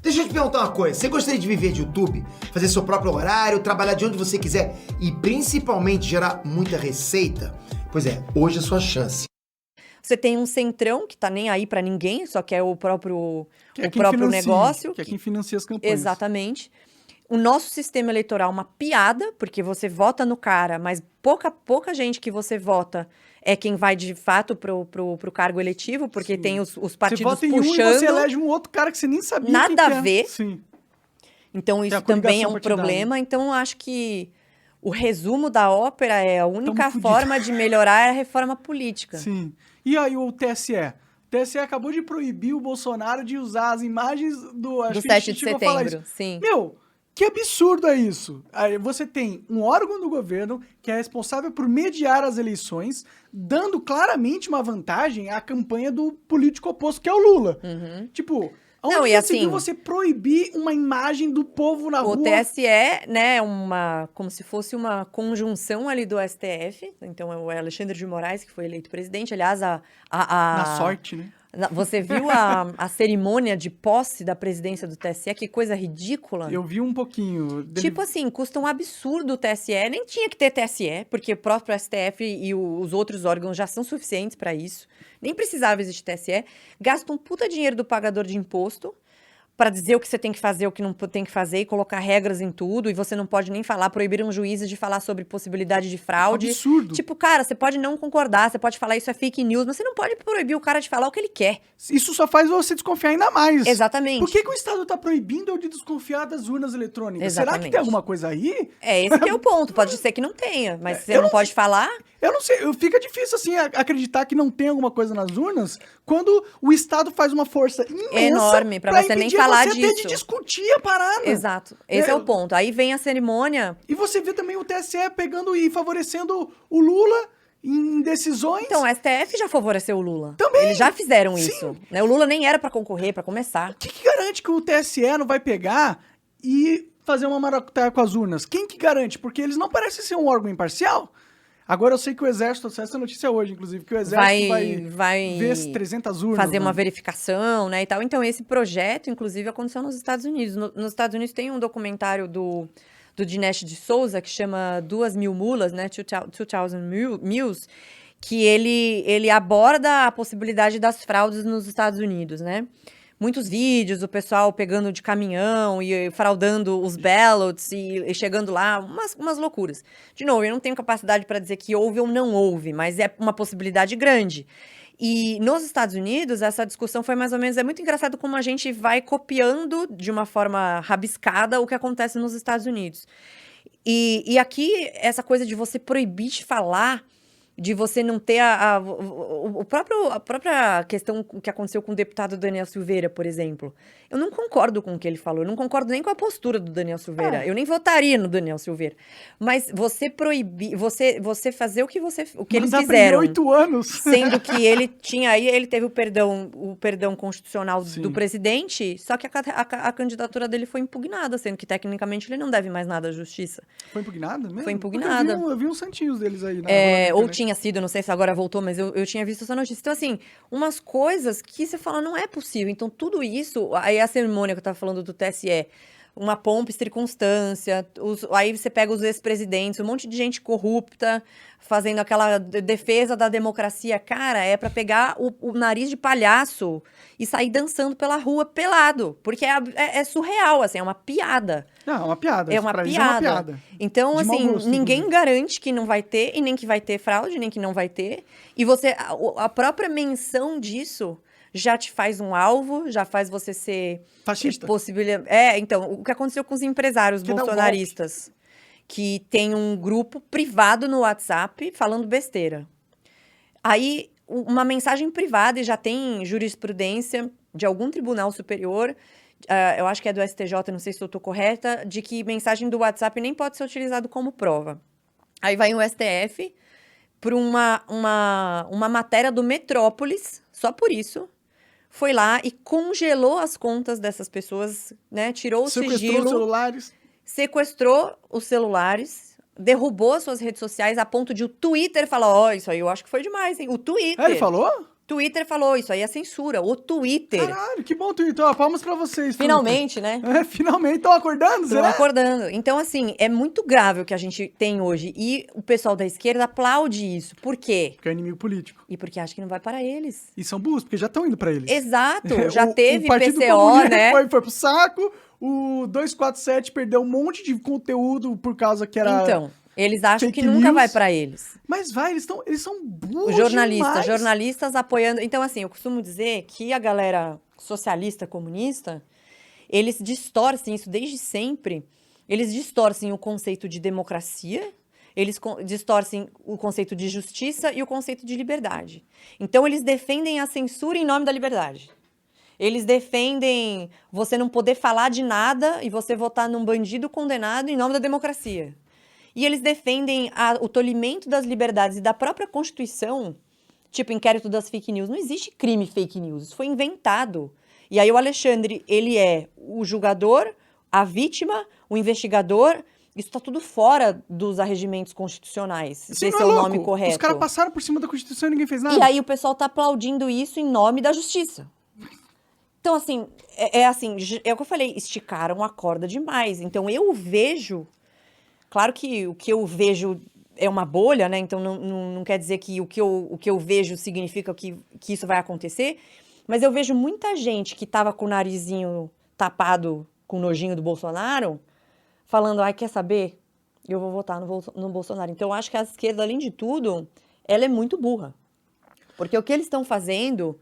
Deixa eu te perguntar uma coisa. Você gostaria de viver de YouTube? Fazer seu próprio horário, trabalhar de onde você quiser e principalmente gerar muita receita? Pois é, hoje é a sua chance. Você tem um centrão que tá nem aí pra ninguém, só quer o próprio, Que é o quem próprio financia, negócio. que é quem financia as campanhas. Exatamente. O nosso sistema eleitoral é uma piada, porque você vota no cara, mas pouca gente que você vota é quem vai de fato pro cargo eletivo, porque Sim. tem os Você partidos vota em puxando. um e você elege um outro cara que você nem sabia Nada quem que a é. ver. Sim. Então, Tem a isso também é coligação um partidária. problema. Então, eu acho que o resumo da ópera é a única fudidos. forma de melhorar é a reforma política. Sim. E aí o TSE? O TSE acabou de proibir o Bolsonaro de usar as imagens do... Acho Do que a gente 7 de chegou a falar setembro, isso. sim. Meu, que absurdo é isso? Aí você tem um órgão do governo que é responsável por mediar as eleições, dando claramente uma vantagem à campanha do político oposto, que é o Lula. Tipo, onde Não, e já se viu assim, você proibir uma imagem do povo na o rua? TSE, né, como se fosse uma conjunção ali do STF. Então, é o Alexandre de Moraes, que foi eleito presidente. Aliás, Na sorte, né? Você viu a cerimônia de posse da presidência do TSE? Que coisa ridícula. Eu vi um pouquinho. Tipo assim, custa um absurdo o TSE. Nem tinha que ter TSE, porque o próprio STF e os outros órgãos já são suficientes para isso. Nem precisava existir TSE. Gasta um puta dinheiro do pagador de imposto para dizer o que você tem que fazer, o que não tem que fazer e colocar regras em tudo, e você não pode nem falar, proibiram juízes de falar sobre possibilidade de fraude. Absurdo. Tipo, cara, você pode não concordar, você pode falar isso é fake news, mas você não pode proibir o cara de falar o que ele quer. Isso só faz você desconfiar ainda mais. Exatamente. Por que o Estado tá proibindo eu de desconfiar das urnas eletrônicas? Será que Exatamente. tem alguma coisa aí? É, esse que é o ponto. Pode ser que não tenha, mas você eu não não- pode falar. Eu não sei, fica difícil assim acreditar que não tem alguma coisa nas urnas quando o Estado faz uma força imensa Enorme, pra você nem impedir falar você até de disso. discutir a parada. Exato. Esse é o ponto. Aí vem a cerimônia. E você vê também o TSE pegando e favorecendo o Lula em decisões. Então, o STF já favoreceu o Lula. Também. Eles já fizeram Sim. isso. Né? O Lula nem era pra concorrer, pra começar. O que garante que o TSE não vai pegar e fazer uma maracutaia com as urnas? Quem que garante? Porque eles não parecem ser um órgão imparcial. Agora eu sei que o Exército, essa notícia hoje, inclusive, que o Exército vai ver as 300 urnas. fazer né? uma verificação, né, e tal. Então, esse projeto, inclusive, aconteceu nos Estados Unidos. Nos Estados Unidos tem um documentário do Dinesh de Souza, que chama 2.000 Mulas, né, 2000 Mules, que ele aborda a possibilidade das fraudes nos Estados Unidos, né? Muitos vídeos, o pessoal pegando de caminhão e fraudando os ballots e chegando lá, umas loucuras. De novo, eu não tenho capacidade para dizer que houve ou não houve, mas é uma possibilidade grande. E nos Estados Unidos, essa discussão foi mais ou menos... É muito engraçado como a gente vai copiando de uma forma rabiscada o que acontece nos Estados Unidos. E aqui, essa coisa de você proibir de falar, de você não ter a própria questão que aconteceu com o deputado Daniel Silveira, por exemplo. Eu não concordo com o que ele falou, eu não concordo nem com a postura do Daniel Silveira. Eu nem votaria no Daniel Silveira. Mas você proibir, você fazer o que eles Mandar fizeram. prender 8 anos. Sendo que ele teve o perdão constitucional Sim. do presidente, só que a candidatura dele foi impugnada, sendo que tecnicamente ele não deve mais nada à justiça. Foi impugnada mesmo? Foi impugnada. Porque eu vi uns santinhos deles aí. Ou tinha sido, não sei se agora voltou, mas eu tinha visto essa notícia. Então, assim, umas coisas que você fala, não é possível. Então, tudo isso, aí a cerimônia que eu tava falando do TSE, uma pompa e circunstância, aí você pega os ex-presidentes, um monte de gente corrupta, fazendo aquela defesa da democracia. Cara, é pra pegar o nariz de palhaço e sair dançando pela rua pelado, porque é surreal, assim, é uma piada. Não, é uma piada. É uma Pra eles piada. É uma piada. Então, De mau assim, gosto, ninguém inclusive. garante que não vai ter, e nem que vai ter fraude, nem que não vai ter. E a própria menção disso já te faz um alvo, já faz você ser... Fascista. Então, o que aconteceu com os empresários Quer dar um bolsonaristas, que tem um grupo privado no WhatsApp falando besteira. Aí, uma mensagem privada, e já tem jurisprudência de algum tribunal superior, eu acho que é do STJ, não sei se eu estou correta, de que mensagem do WhatsApp nem pode ser utilizado como prova. Aí vai o STF por uma matéria do Metrópolis, só por isso, foi lá e congelou as contas dessas pessoas, né? Tirou o Sequestrou sigilo, os celulares. sequestrou os celulares, derrubou as suas redes sociais a ponto de o Twitter falar, isso aí eu acho que foi demais, hein? O Twitter. Ele falou? Twitter falou, isso aí é censura. O Twitter. Caralho, que bom, Twitter. Ó, palmas pra vocês. Finalmente, né? Finalmente estão acordando, Estão será? acordando. Então, assim, é muito grave o que a gente tem hoje. E o pessoal da esquerda aplaude isso. Por quê? Porque é inimigo político. E porque acha que não vai para eles. E são burros, porque já estão indo pra eles. Exato. Já teve o Partido PCO, Comunista né? Foi pro saco. O 247 perdeu um monte de conteúdo por causa que era... Então, eles acham fake que nunca news. vai para eles. Mas eles são burros Os demais. jornalistas apoiando. Então, assim, eu costumo dizer que a galera socialista, comunista, eles distorcem isso desde sempre. Eles distorcem o conceito de democracia, eles distorcem o conceito de justiça e o conceito de liberdade. Então, eles defendem a censura em nome da liberdade. Eles defendem você não poder falar de nada e você votar num bandido condenado em nome da democracia. E eles defendem o tolimento das liberdades e da própria Constituição, tipo inquérito das fake news. Não existe crime fake news, isso foi inventado. E aí o Alexandre, ele é o julgador, a vítima, o investigador. Isso está tudo fora dos arregimentos constitucionais, se esse é o nome correto. Os caras passaram por cima da Constituição e ninguém fez nada. E aí o pessoal tá aplaudindo isso em nome da justiça. Então, assim, é o que eu falei, esticaram a corda demais. Então, eu vejo... Claro que o que eu vejo é uma bolha, né? Então, não quer dizer que o que eu vejo significa que isso vai acontecer. Mas eu vejo muita gente que tava com o narizinho tapado com o nojinho do Bolsonaro, falando, ai, quer saber? Eu vou votar no Bolsonaro. Então, eu acho que a esquerda, além de tudo, ela é muito burra. Porque o que eles estão fazendo...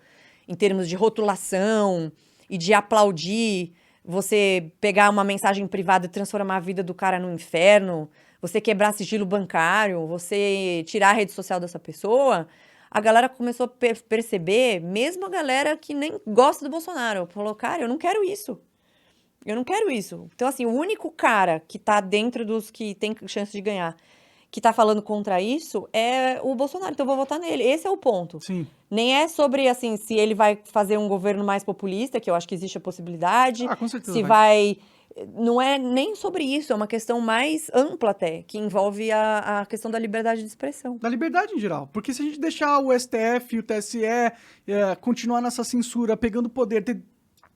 em termos de rotulação e de aplaudir, você pegar uma mensagem privada e transformar a vida do cara no inferno, você quebrar sigilo bancário, você tirar a rede social dessa pessoa, a galera começou a perceber, mesmo a galera que nem gosta do Bolsonaro, falou, cara, eu não quero isso. Eu não quero isso. Então, assim, o único cara que tá dentro dos que tem chance de ganhar, que tá falando contra isso, é o Bolsonaro. Então, eu vou votar nele. Esse é o ponto. Sim. Nem é sobre, assim, se ele vai fazer um governo mais populista, que eu acho que existe a possibilidade. Ah, com certeza se vai... Não é nem sobre isso, é uma questão mais ampla até, que envolve a questão da liberdade de expressão. Da liberdade em geral. Porque se a gente deixar o STF, o TSE, continuar nessa censura, pegando poder,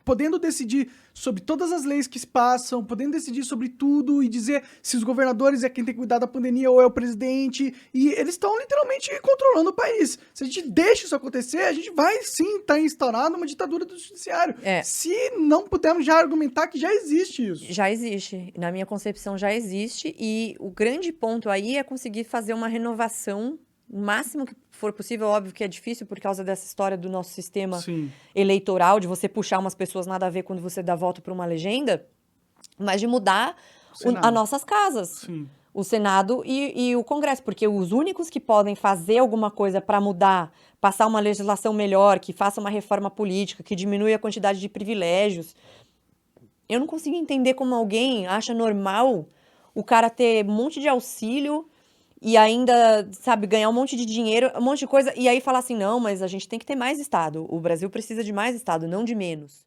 podendo decidir sobre todas as leis que se passam, podendo decidir sobre tudo e dizer se os governadores é quem tem que cuidar da pandemia ou é o presidente, e eles estão literalmente controlando o país. Se a gente deixa isso acontecer, a gente vai sim estar instaurado uma ditadura do judiciário. Se não pudermos já argumentar que já existe isso. Já existe. Na minha concepção já existe, e o grande ponto aí é conseguir fazer uma renovação o máximo que for possível. Óbvio que é difícil por causa dessa história do nosso sistema eleitoral, de você puxar umas pessoas nada a ver quando você dá voto para uma legenda, mas de mudar as nossas casas. Sim. O Senado e o Congresso, porque os únicos que podem fazer alguma coisa para mudar, passar uma legislação melhor, que faça uma reforma política, que diminui a quantidade de privilégios. Eu não consigo entender como alguém acha normal o cara ter um monte de auxílio e ainda, sabe, ganhar um monte de dinheiro, um monte de coisa, e aí falar assim, não, mas a gente tem que ter mais Estado. O Brasil precisa de mais Estado, não de menos.